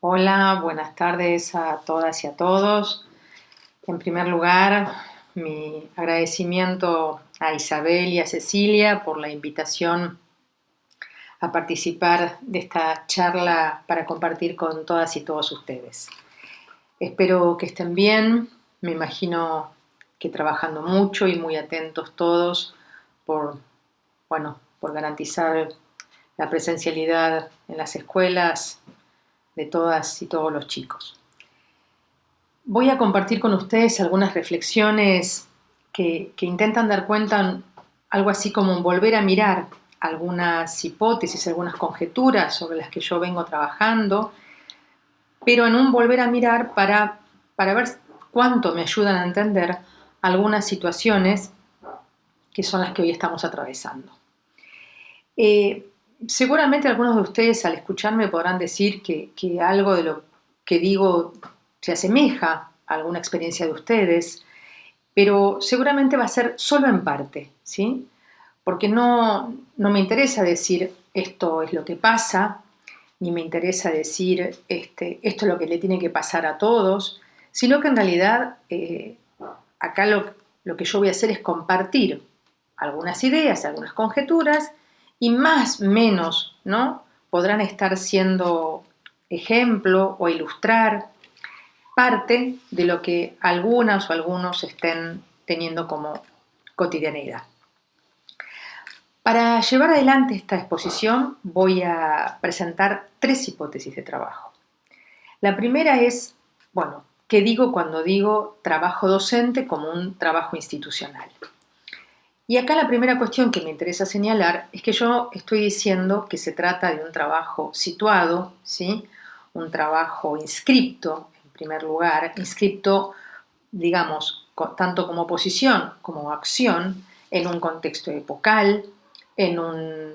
Hola, buenas tardes a todas y a todos. En primer lugar, mi agradecimiento a Isabel y a Cecilia por la invitación a participar de esta charla para compartir con todas y todos ustedes. Espero que estén bien, me imagino que trabajando mucho y muy atentos todos por, por garantizar la presencialidad en las escuelas de todas y todos los chicos. Voy a compartir con ustedes algunas reflexiones que intentan dar cuenta algo así como un volver a mirar algunas hipótesis, algunas conjeturas sobre las que yo vengo trabajando, pero en un volver a mirar para ver cuánto me ayudan a entender algunas situaciones que son las que hoy estamos atravesando. Seguramente algunos de ustedes al escucharme podrán decir que algo de lo que digo se asemeja a alguna experiencia de ustedes, pero seguramente va a ser solo en parte, ¿sí? Porque no me interesa decir esto es lo que pasa, ni me interesa decir esto es lo que le tiene que pasar a todos, sino que en realidad acá lo que yo voy a hacer es compartir algunas ideas, algunas conjeturas, y más o menos, ¿no? Podrán estar siendo ejemplo o ilustrar parte de lo que algunas o algunos estén teniendo como cotidianeidad. Para llevar adelante esta exposición voy a presentar 3 hipótesis de trabajo. La primera es, ¿qué digo cuando digo trabajo docente como un trabajo institucional? Y acá la primera cuestión que me interesa señalar es que yo estoy diciendo que se trata de un trabajo situado, ¿sí? Un trabajo inscripto, en primer lugar, inscripto, digamos, tanto como posición como acción, en un contexto epocal, en un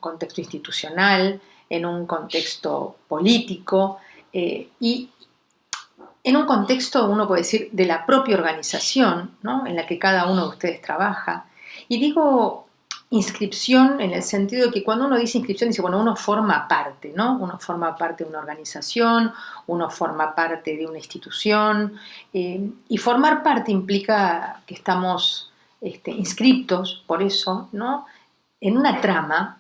contexto institucional, en un contexto político y en un contexto, uno puede decir, de la propia organización, ¿no? En la que cada uno de ustedes trabaja. Y digo inscripción en el sentido de que cuando uno dice inscripción, dice, uno forma parte, ¿no? Uno forma parte de una organización, uno forma parte de una institución, y formar parte implica que estamos inscriptos, por eso, ¿no? En una trama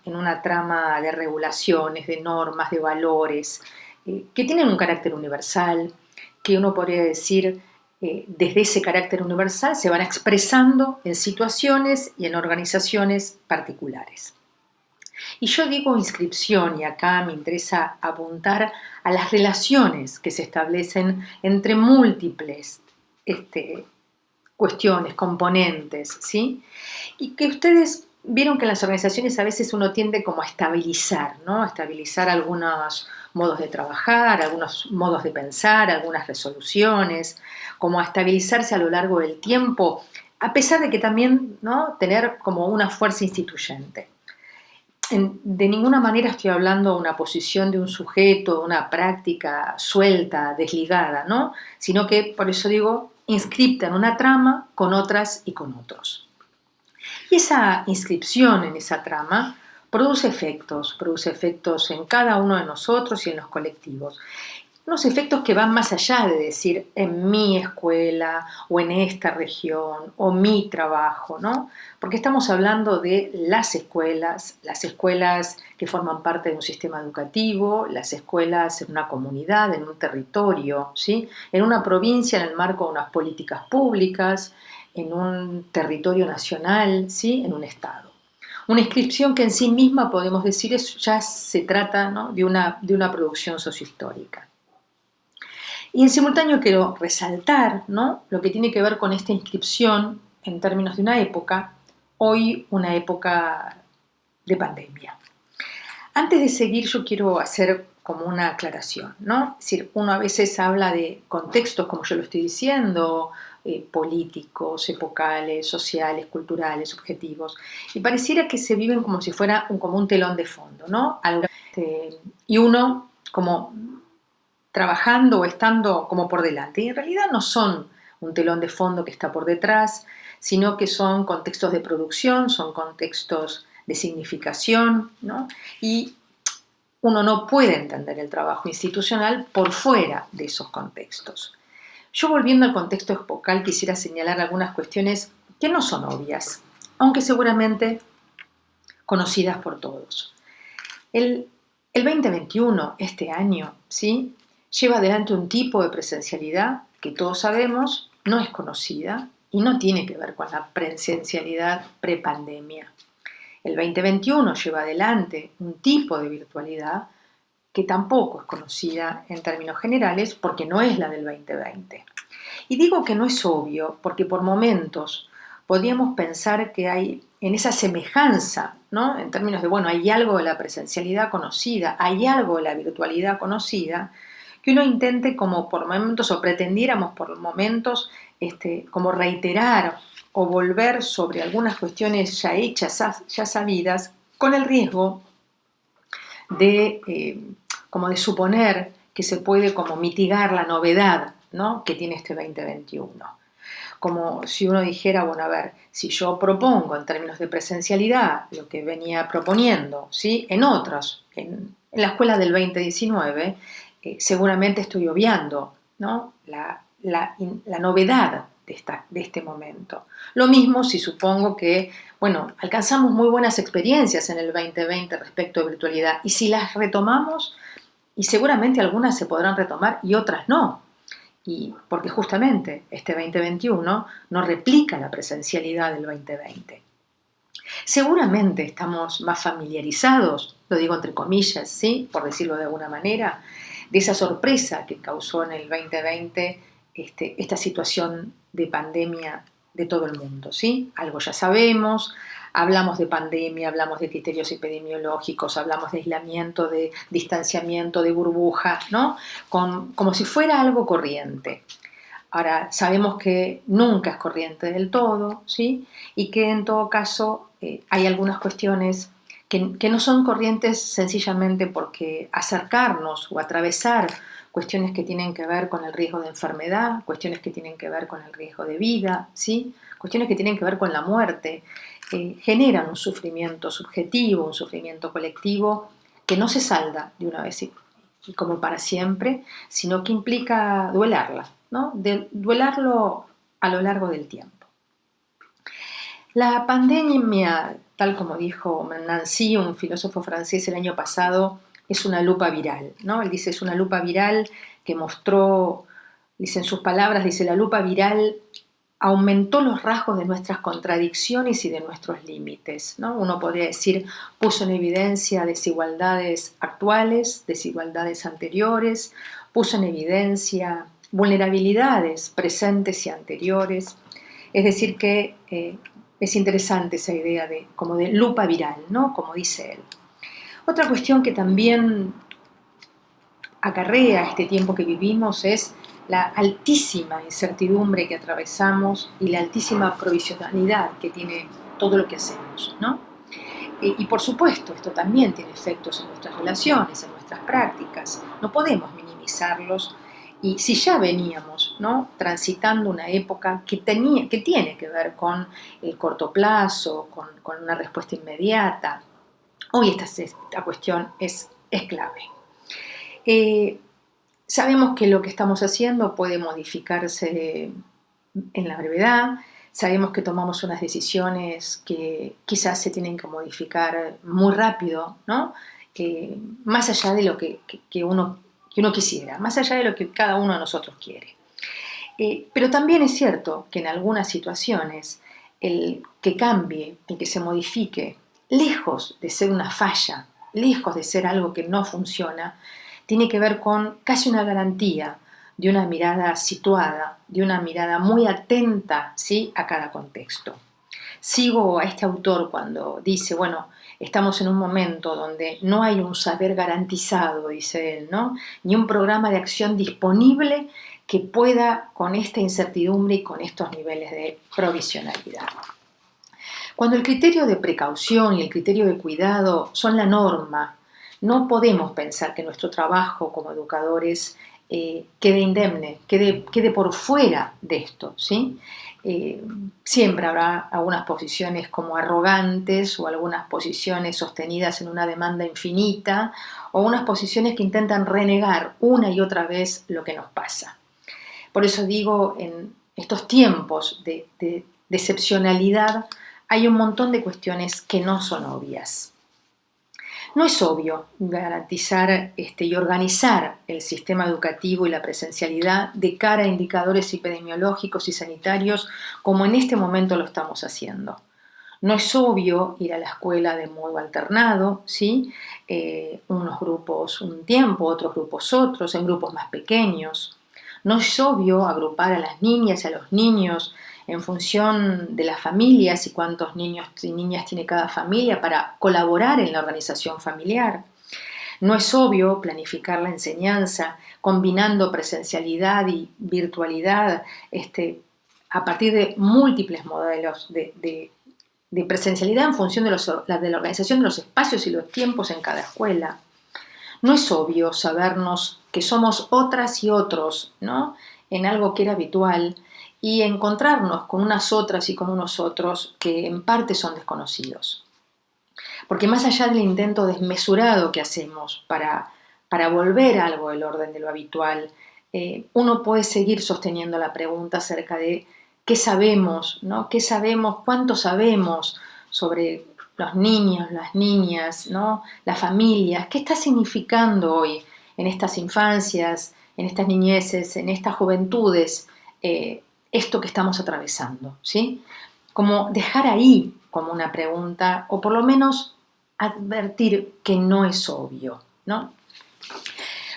de regulaciones, de normas, de valores, que tienen un carácter universal, que uno podría decir, desde ese carácter universal se van expresando en situaciones y en organizaciones particulares. Y yo digo inscripción y acá me interesa apuntar a las relaciones que se establecen entre múltiples cuestiones, componentes, ¿sí? Y que ustedes vieron que en las organizaciones a veces uno tiende como a estabilizar, ¿no? A estabilizar algunos modos de trabajar, algunos modos de pensar, algunas resoluciones, como a estabilizarse a lo largo del tiempo, a pesar de que también, ¿no? Tener como una fuerza instituyente. De ninguna manera estoy hablando de una posición de un sujeto, de una práctica suelta, desligada, ¿no? Sino que, por eso digo, inscripta en una trama con otras y con otros. Y esa inscripción en esa trama produce efectos en cada uno de nosotros y en los colectivos. Unos efectos que van más allá de decir en mi escuela o en esta región o mi trabajo, ¿no? Porque estamos hablando de las escuelas que forman parte de un sistema educativo, las escuelas en una comunidad, en un territorio, ¿sí? En una provincia en el marco de unas políticas públicas, en un territorio nacional, ¿sí? En un estado. Una inscripción que en sí misma podemos decir ya se trata, ¿no? de una producción sociohistórica. Y en simultáneo quiero resaltar, ¿no? Lo que tiene que ver con esta inscripción en términos de una época, hoy una época de pandemia. Antes de seguir yo quiero hacer como una aclaración, ¿no? Es decir, uno a veces habla de contextos, como yo lo estoy diciendo, políticos, epocales, sociales, culturales, objetivos, y pareciera que se viven como si fuera como un telón de fondo, ¿no? Y uno como trabajando o estando como por delante. Y en realidad no son un telón de fondo que está por detrás, sino que son contextos de producción, son contextos de significación, ¿no? Y uno no puede entender el trabajo institucional por fuera de esos contextos. Yo, volviendo al contexto epocal, quisiera señalar algunas cuestiones que no son obvias, aunque seguramente conocidas por todos. El 2021, este año, ¿sí?, lleva adelante un tipo de presencialidad que todos sabemos no es conocida y no tiene que ver con la presencialidad prepandemia. El 2021 lleva adelante un tipo de virtualidad que tampoco es conocida en términos generales porque no es la del 2020. Y digo que no es obvio porque por momentos podríamos pensar que hay en esa semejanza, ¿no?, en términos de, bueno, hay algo de la presencialidad conocida, hay algo de la virtualidad conocida, que uno intente como por momentos, o pretendiéramos por momentos, como reiterar o volver sobre algunas cuestiones ya hechas, ya sabidas, con el riesgo como de suponer que se puede como mitigar la novedad, ¿no?, que tiene este 2021. Como si uno dijera, bueno, a ver, si yo propongo en términos de presencialidad lo que venía proponiendo, ¿sí?, en la escuela del 2019, seguramente estoy obviando, ¿no?, la novedad de este momento. Lo mismo si supongo que, bueno, alcanzamos muy buenas experiencias en el 2020 respecto de virtualidad, y si las retomamos, y seguramente algunas se podrán retomar y otras no, y porque justamente este 2021 no replica la presencialidad del 2020. Seguramente estamos más familiarizados, lo digo entre comillas, ¿sí?, por decirlo de alguna manera, de esa sorpresa que causó en el 2020 esta situación de pandemia de todo el mundo, ¿sí? Algo ya sabemos, hablamos de pandemia, hablamos de criterios epidemiológicos, hablamos de aislamiento, de distanciamiento, de burbuja, ¿no?, como si fuera algo corriente. Ahora, sabemos que nunca es corriente del todo, ¿sí?, y que en todo caso hay algunas cuestiones que no son corrientes sencillamente porque acercarnos o atravesar cuestiones que tienen que ver con el riesgo de enfermedad, cuestiones que tienen que ver con el riesgo de vida, ¿sí?, cuestiones que tienen que ver con la muerte, generan un sufrimiento subjetivo, un sufrimiento colectivo que no se salda de una vez y como para siempre, sino que implica duelarla, ¿no?, duelarlo a lo largo del tiempo. La pandemia, tal como dijo Nancy, un filósofo francés, el año pasado, es una lupa viral, ¿no? Él dice, es una lupa viral que mostró, dice en sus palabras, dice, la lupa viral aumentó los rasgos de nuestras contradicciones y de nuestros límites, ¿no? Uno podría decir, puso en evidencia desigualdades actuales, desigualdades anteriores, puso en evidencia vulnerabilidades presentes y anteriores. Es decir, que es interesante esa idea como de lupa viral, ¿no?, como dice él. Otra cuestión que también acarrea este tiempo que vivimos es la altísima incertidumbre que atravesamos y la altísima provisionalidad que tiene todo lo que hacemos, ¿no? Y por supuesto, esto también tiene efectos en nuestras relaciones, en nuestras prácticas. No podemos minimizarlos. Y si ya veníamos, ¿no?, transitando una época que tiene que ver con el corto plazo, con una respuesta inmediata, hoy esta cuestión es clave. Sabemos que lo que estamos haciendo puede modificarse en la brevedad, sabemos que tomamos unas decisiones que quizás se tienen que modificar muy rápido, ¿no?, más allá de lo que uno quisiera, más allá de lo que cada uno de nosotros quiere. Pero también es cierto que en algunas situaciones el que cambie, el que se modifique, lejos de ser una falla, lejos de ser algo que no funciona, tiene que ver con casi una garantía de una mirada situada, de una mirada muy atenta, ¿sí?, a cada contexto. Sigo a este autor cuando dice, bueno, estamos en un momento donde no hay un saber garantizado, dice él, ¿no?, ni un programa de acción disponible que pueda con esta incertidumbre y con estos niveles de provisionalidad. Cuando el criterio de precaución y el criterio de cuidado son la norma, no podemos pensar que nuestro trabajo como educadores quede indemne, quede por fuera de esto, ¿sí? Siempre habrá algunas posiciones como arrogantes o algunas posiciones sostenidas en una demanda infinita o unas posiciones que intentan renegar una y otra vez lo que nos pasa. Por eso digo, en estos tiempos de excepcionalidad hay un montón de cuestiones que no son obvias. No es obvio garantizar y organizar el sistema educativo y la presencialidad de cara a indicadores epidemiológicos y sanitarios como en este momento lo estamos haciendo. No es obvio ir a la escuela de modo alternado, ¿sí? Unos grupos un tiempo, otros grupos otros, en grupos más pequeños. No es obvio agrupar a las niñas y a los niños en función de las familias y cuántos niños y niñas tiene cada familia para colaborar en la organización familiar. No es obvio planificar la enseñanza combinando presencialidad y virtualidad a partir de múltiples modelos de presencialidad en función de la organización de los espacios y los tiempos en cada escuela. No es obvio sabernos que somos otras y otros, ¿no? En algo que era habitual y encontrarnos con unas otras y con unos otros que en parte son desconocidos. Porque más allá del intento desmesurado que hacemos para volver a algo del orden de lo habitual, uno puede seguir sosteniendo la pregunta acerca de qué sabemos, ¿no? ¿Qué sabemos? ¿Cuánto sabemos sobre los niños, las niñas, ¿no? Las familias? ¿Qué está significando hoy en estas infancias, en estas niñeces, en estas juventudes, esto que estamos atravesando, ¿sí? Como dejar ahí como una pregunta, o por lo menos advertir que no es obvio, ¿no?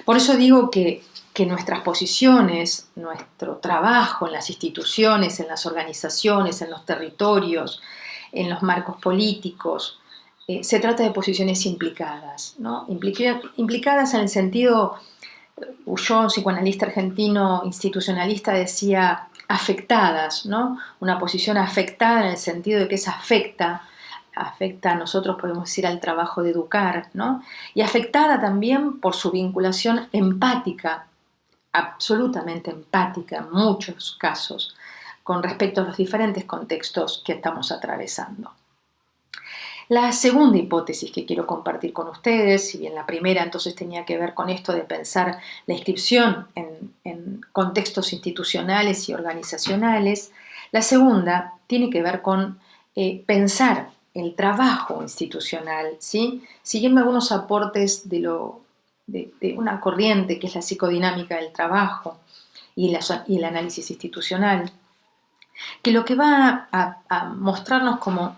Por eso digo que nuestras posiciones, nuestro trabajo en las instituciones, en las organizaciones, en los territorios, en los marcos políticos, se trata de posiciones implicadas, ¿no? Implicadas en el sentido, yo, psicoanalista argentino institucionalista, decía afectadas, ¿no? Una posición afectada en el sentido de que es afecta a nosotros, podemos decir, al trabajo de educar, ¿no? Y afectada también por su vinculación empática, absolutamente empática en muchos casos, con respecto a los diferentes contextos que estamos atravesando. La segunda hipótesis que quiero compartir con ustedes, si bien la primera entonces tenía que ver con esto de pensar la inscripción en contextos institucionales y organizacionales, la segunda tiene que ver con pensar el trabajo institucional, ¿sí? Siguiendo algunos aportes de una corriente que es la psicodinámica del trabajo y el análisis institucional, que lo que va a mostrarnos como,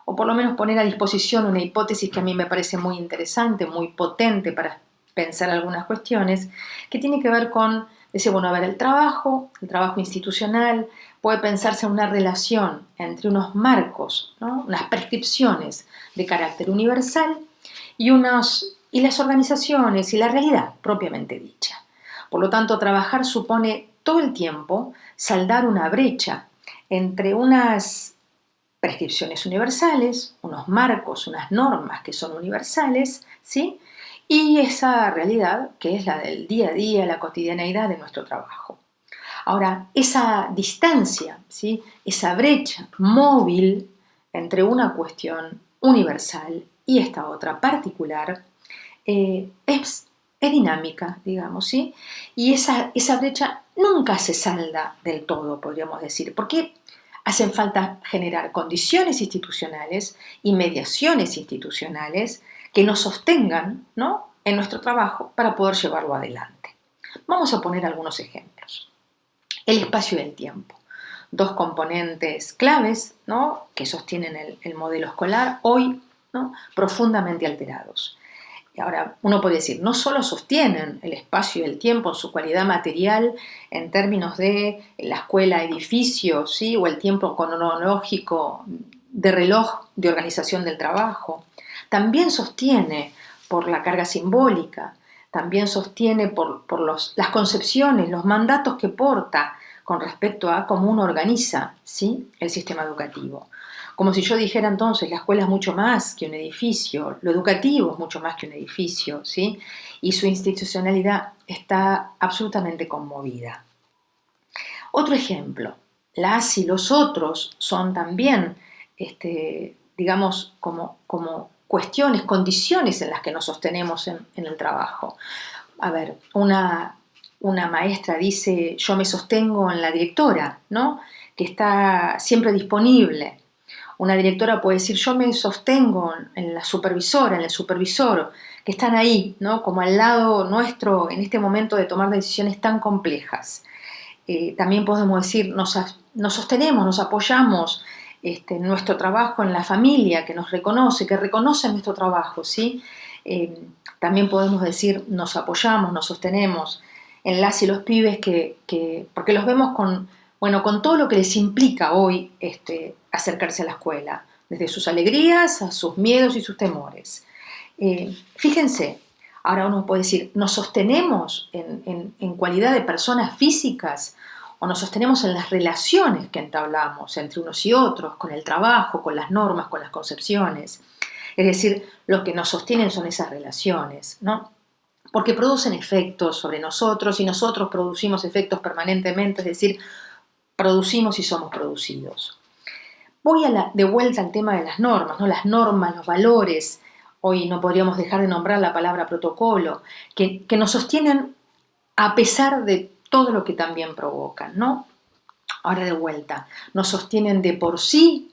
o por lo menos poner a disposición una hipótesis que a mí me parece muy interesante, muy potente para pensar algunas cuestiones, que tiene que ver con, decir, bueno, a ver, el trabajo institucional puede pensarse en una relación entre unos marcos, ¿no? Unas prescripciones de carácter universal y las organizaciones y la realidad propiamente dicha. Por lo tanto, trabajar supone todo el tiempo saldar una brecha entre unas prescripciones universales, unos marcos, unas normas que son universales, ¿sí? Y esa realidad que es la del día a día, la cotidianeidad de nuestro trabajo. Ahora, esa distancia, ¿sí? Esa brecha móvil entre una cuestión universal y esta otra particular es dinámica, digamos, ¿sí? Y esa brecha nunca se salda del todo, podríamos decir, porque hacen falta generar condiciones institucionales y mediaciones institucionales que nos sostengan, ¿no? En nuestro trabajo para poder llevarlo adelante. Vamos a poner algunos ejemplos. El espacio y el tiempo. Dos componentes claves, ¿no? Que sostienen el modelo escolar hoy, ¿no? Profundamente alterados. Y ahora, uno puede decir, no solo sostienen el espacio y el tiempo en su cualidad material en términos de la escuela, edificio, ¿sí? O el tiempo cronológico de reloj de organización del trabajo. También sostiene por la carga simbólica, también sostiene por las concepciones, los mandatos que porta con respecto a cómo uno organiza, ¿sí? El sistema educativo. Como si yo dijera entonces, la escuela es mucho más que un edificio, lo educativo es mucho más que un edificio, ¿sí? Y su institucionalidad está absolutamente conmovida. Otro ejemplo, las y los otros son también, digamos, como cuestiones, condiciones en las que nos sostenemos en el trabajo. A ver, una maestra dice, yo me sostengo en la directora, ¿no? Que está siempre disponible. Una directora puede decir, yo me sostengo en la supervisora, en el supervisor, que están ahí, ¿no? Como al lado nuestro en este momento de tomar decisiones tan complejas. También podemos decir, nos sostenemos, nos apoyamos en nuestro trabajo, en la familia que nos reconoce, que reconoce nuestro trabajo, ¿sí? También podemos decir, nos apoyamos, nos sostenemos en las y los pibes porque los vemos con todo lo que les implica hoy acercarse a la escuela, desde sus alegrías a sus miedos y sus temores. Fíjense, ahora uno puede decir, ¿nos sostenemos en cualidad de personas físicas o nos sostenemos en las relaciones que entablamos entre unos y otros, con el trabajo, con las normas, con las concepciones? Es decir, lo que nos sostienen son esas relaciones, ¿no? Porque producen efectos sobre nosotros y nosotros producimos efectos permanentemente, es decir, producimos y somos producidos. Voy de vuelta al tema de las normas, ¿no? Las normas, los valores. Hoy no podríamos dejar de nombrar la palabra protocolo, que nos sostienen a pesar de todo lo que también provocan, ¿no? Ahora de vuelta, ¿nos sostienen de por sí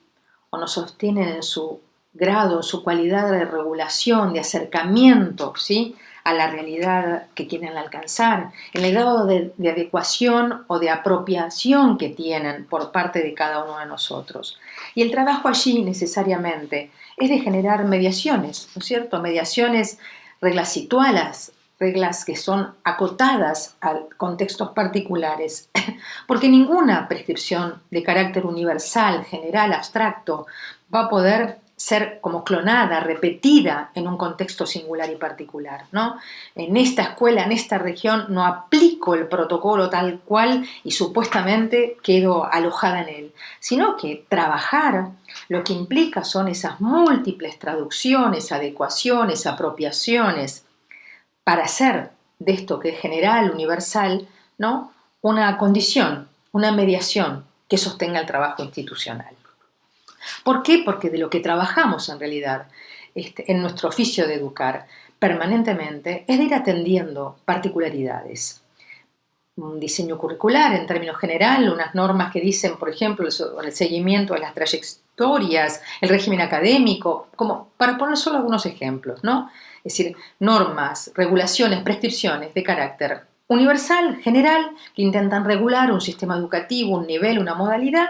o nos sostienen en su grado, en su cualidad de regulación, de acercamiento, ¿sí?, a la realidad que quieren alcanzar, en el grado de adecuación o de apropiación que tienen por parte de cada uno de nosotros? Y el trabajo allí necesariamente es de generar mediaciones, ¿no es cierto? Mediaciones, reglas situadas, reglas que son acotadas a contextos particulares, porque ninguna prescripción de carácter universal, general, abstracto, va a poder ser como clonada, repetida en un contexto singular y particular, ¿no? En esta escuela, en esta región, no aplico el protocolo tal cual y supuestamente quedo alojada en él, sino que trabajar lo que implica son esas múltiples traducciones, adecuaciones, apropiaciones, para hacer de esto que es general, universal, ¿no?, una condición, una mediación que sostenga el trabajo institucional. ¿Por qué? Porque de lo que trabajamos en realidad en nuestro oficio de educar permanentemente es de ir atendiendo particularidades. Un diseño curricular en términos general, unas normas que dicen, por ejemplo, el seguimiento de las trayectorias, el régimen académico, como para poner solo algunos ejemplos, ¿no? Es decir, normas, regulaciones, prescripciones de carácter universal, general, que intentan regular un sistema educativo, un nivel, una modalidad,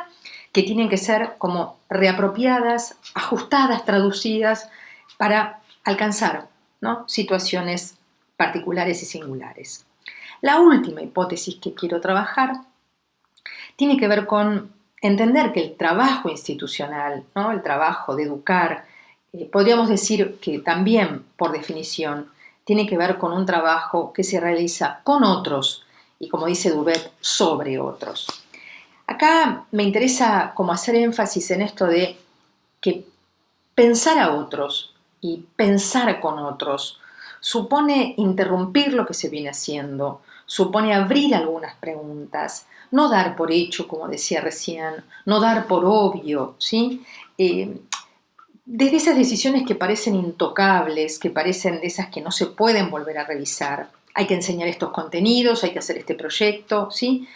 que tienen que ser como reapropiadas, ajustadas, traducidas para alcanzar, ¿no?, situaciones particulares y singulares. La última hipótesis que quiero trabajar tiene que ver con entender que el trabajo institucional, ¿no?, el trabajo de educar, podríamos decir que también, por definición, tiene que ver con un trabajo que se realiza con otros y, como dice Duvet, sobre otros. Acá me interesa como hacer énfasis en esto de que pensar a otros y pensar con otros supone interrumpir lo que se viene haciendo, supone abrir algunas preguntas, no dar por hecho, como decía recién, no dar por obvio, ¿sí? Desde esas decisiones que parecen intocables, que parecen de esas que no se pueden volver a revisar. Hay que enseñar estos contenidos, hay que hacer este proyecto, ¿sí?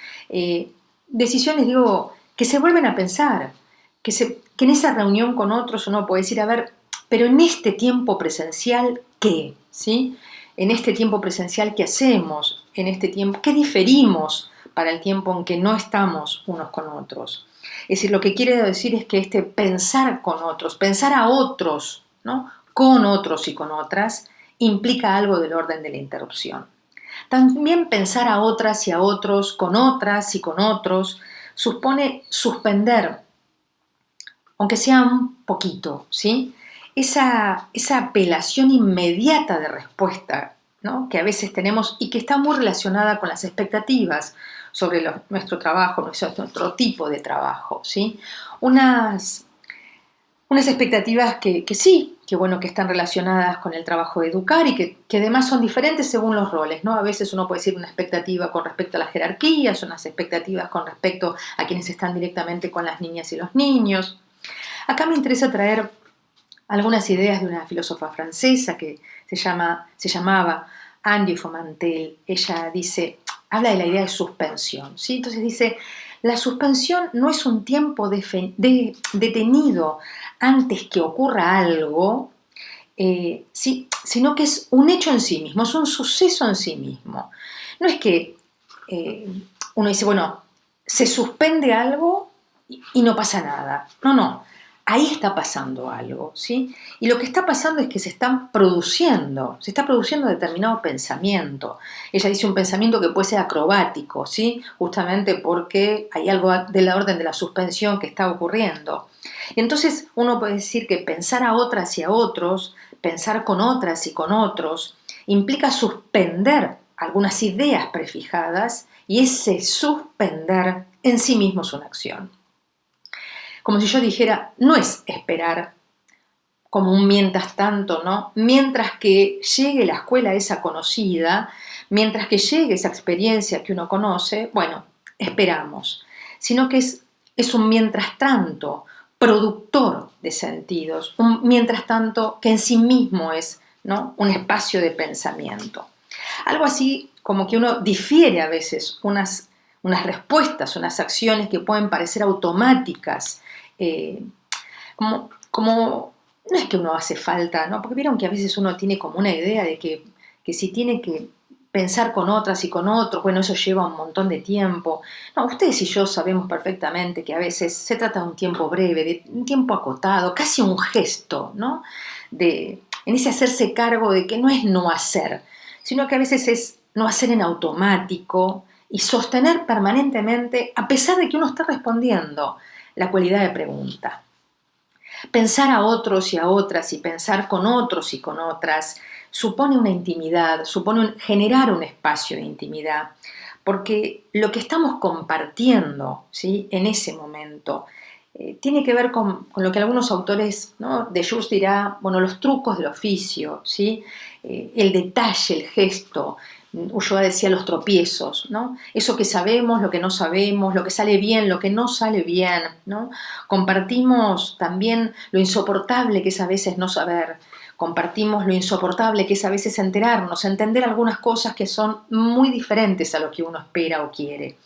Decisiones, digo, que se vuelven a pensar, que en esa reunión con otros uno puede decir, a ver, pero en este tiempo presencial, ¿qué? ¿Sí? En este tiempo presencial, ¿qué hacemos? En este tiempo, ¿qué diferimos para el tiempo en que no estamos unos con otros? Es decir, lo que quiere decir es que pensar con otros, pensar a otros, ¿no?, con otros y con otras, implica algo del orden de la interrupción. También pensar a otras y a otros, con otras y con otros, supone suspender, aunque sea un poquito, ¿sí?, esa apelación inmediata de respuesta, ¿no?, que a veces tenemos y que está muy relacionada con las expectativas sobre nuestro trabajo, nuestro tipo de trabajo, ¿sí? Unas Unas expectativas que sí, que bueno, que están relacionadas con el trabajo de educar y que además son diferentes según los roles, ¿no? A veces uno puede decir una expectativa con respecto a las jerarquías, unas expectativas con respecto a quienes están directamente con las niñas y los niños. Acá me interesa traer algunas ideas de una filósofa francesa que se llamaba Anne de Fomantel. Ella habla de la idea de suspensión, ¿sí? Entonces dice, la suspensión no es un tiempo detenido antes que ocurra algo, sí, sino que es un hecho en sí mismo, es un suceso en sí mismo. No es que uno dice, bueno, se suspende algo y no pasa nada. No, no, ahí está pasando algo, ¿sí? Y lo que está pasando es que se está produciendo determinado pensamiento. Ella dice un pensamiento que puede ser acrobático, ¿sí? Justamente porque hay algo de la orden de la suspensión que está ocurriendo. Y entonces uno puede decir que pensar a otras y a otros, pensar con otras y con otros, implica suspender algunas ideas prefijadas y ese suspender en sí mismo es una acción. Como si yo dijera, no es esperar como un mientras tanto, ¿no? Mientras que llegue la escuela esa conocida, mientras que llegue esa experiencia que uno conoce, bueno, esperamos. Sino que es un mientras tanto productor de sentidos, un mientras tanto que en sí mismo es, ¿no?, un espacio de pensamiento. Algo así como que uno difiere a veces unas respuestas, unas acciones que pueden parecer automáticas, como no es que uno hace falta, ¿no? Porque vieron que a veces uno tiene como una idea de que si tiene que pensar con otras y con otros, bueno, eso lleva un montón de tiempo. No, ustedes y yo sabemos perfectamente que a veces se trata de un tiempo breve, de un tiempo acotado, casi un gesto, ¿no? En ese hacerse cargo de que no es no hacer, sino que a veces es no hacer en automático y sostener permanentemente, a pesar de que uno está respondiendo, la cualidad de pregunta. Pensar a otros y a otras y pensar con otros y con otras supone una intimidad, supone generar un espacio de intimidad, porque lo que estamos compartiendo, ¿sí?, en ese momento tiene que ver con lo que algunos autores, ¿no?, de Just dirá, bueno, los trucos del oficio, ¿sí?, el detalle, el gesto. Ulloa decía los tropiezos, ¿no? Eso que sabemos, lo que no sabemos, lo que sale bien, lo que no sale bien, ¿no? Compartimos también lo insoportable que es a veces no saber, compartimos lo insoportable que es a veces enterarnos, entender algunas cosas que son muy diferentes a lo que uno espera o quiere.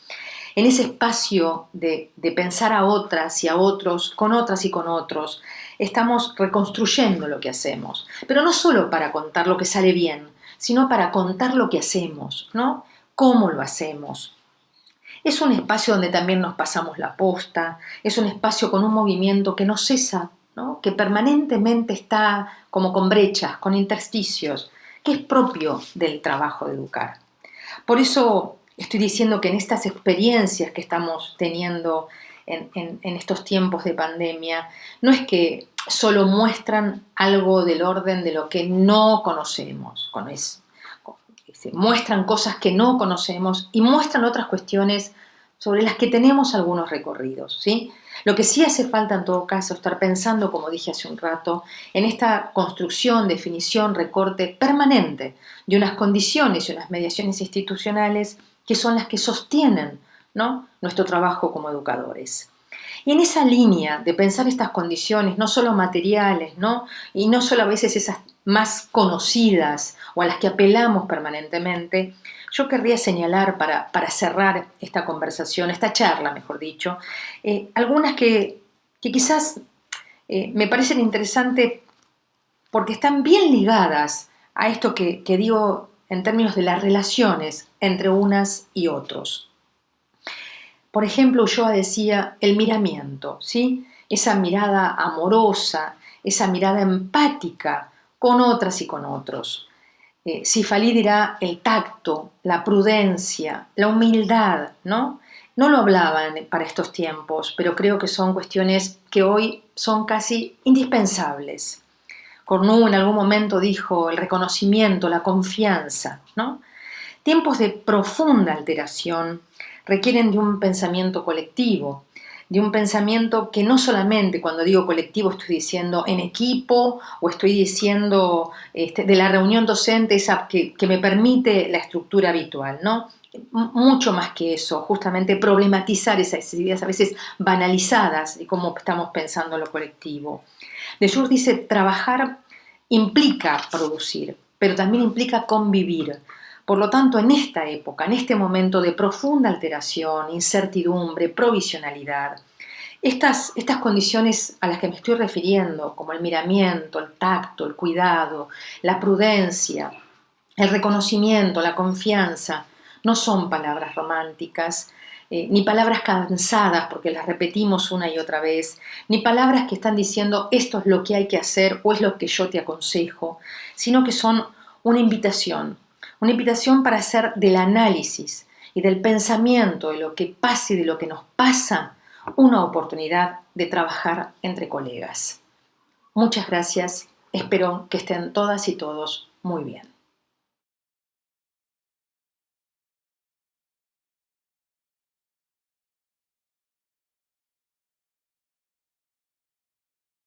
En ese espacio de pensar a otras y a otros, con otras y con otros, estamos reconstruyendo lo que hacemos, pero no solo para contar lo que sale bien, sino para contar lo que hacemos, ¿no? Cómo lo hacemos. Es un espacio donde también nos pasamos la posta, es un espacio con un movimiento que no cesa, ¿no?, que permanentemente está como con brechas, con intersticios, que es propio del trabajo de educar. Por eso estoy diciendo que en estas experiencias que estamos teniendo en estos tiempos de pandemia, no es que solo muestran algo del orden de lo que no conocemos, muestran cosas que no conocemos y muestran otras cuestiones sobre las que tenemos algunos recorridos, ¿sí? Lo que sí hace falta en todo caso estar pensando, como dije hace un rato, en esta construcción, definición, recorte permanente de unas condiciones y unas mediaciones institucionales que son las que sostienen, ¿no?, nuestro trabajo como educadores. Y en esa línea de pensar estas condiciones, no solo materiales, ¿no?, y no solo a veces esas más conocidas o a las que apelamos permanentemente, yo querría señalar para cerrar esta conversación, esta charla, mejor dicho, algunas que quizás me parecen interesantes porque están bien ligadas a esto que digo en términos de las relaciones entre unas y otros. Por ejemplo, Ulloa decía el miramiento, ¿sí?, esa mirada amorosa, esa mirada empática con otras y con otros. Sifalí dirá el tacto, la prudencia, la humildad, ¿no? No lo hablaban para estos tiempos, pero creo que son cuestiones que hoy son casi indispensables. Cornu en algún momento dijo el reconocimiento, la confianza, ¿no? Tiempos de profunda alteración requieren de un pensamiento colectivo, de un pensamiento que no solamente cuando digo colectivo estoy diciendo en equipo o estoy diciendo de la reunión docente esa que me permite la estructura habitual, ¿no? Mucho más que eso, justamente problematizar esas ideas a veces banalizadas y cómo estamos pensando en lo colectivo. Deleuze dice, trabajar implica producir, pero también implica convivir. Por lo tanto, en esta época, en este momento de profunda alteración, incertidumbre, provisionalidad, estas condiciones a las que me estoy refiriendo, como el miramiento, el tacto, el cuidado, la prudencia, el reconocimiento, la confianza, no son palabras románticas, ni palabras cansadas porque las repetimos una y otra vez, ni palabras que están diciendo esto es lo que hay que hacer o es lo que yo te aconsejo, sino que son una invitación para hacer del análisis y del pensamiento de lo que pasa y de lo que nos pasa una oportunidad de trabajar entre colegas. Muchas gracias, espero que estén todas y todos muy bien.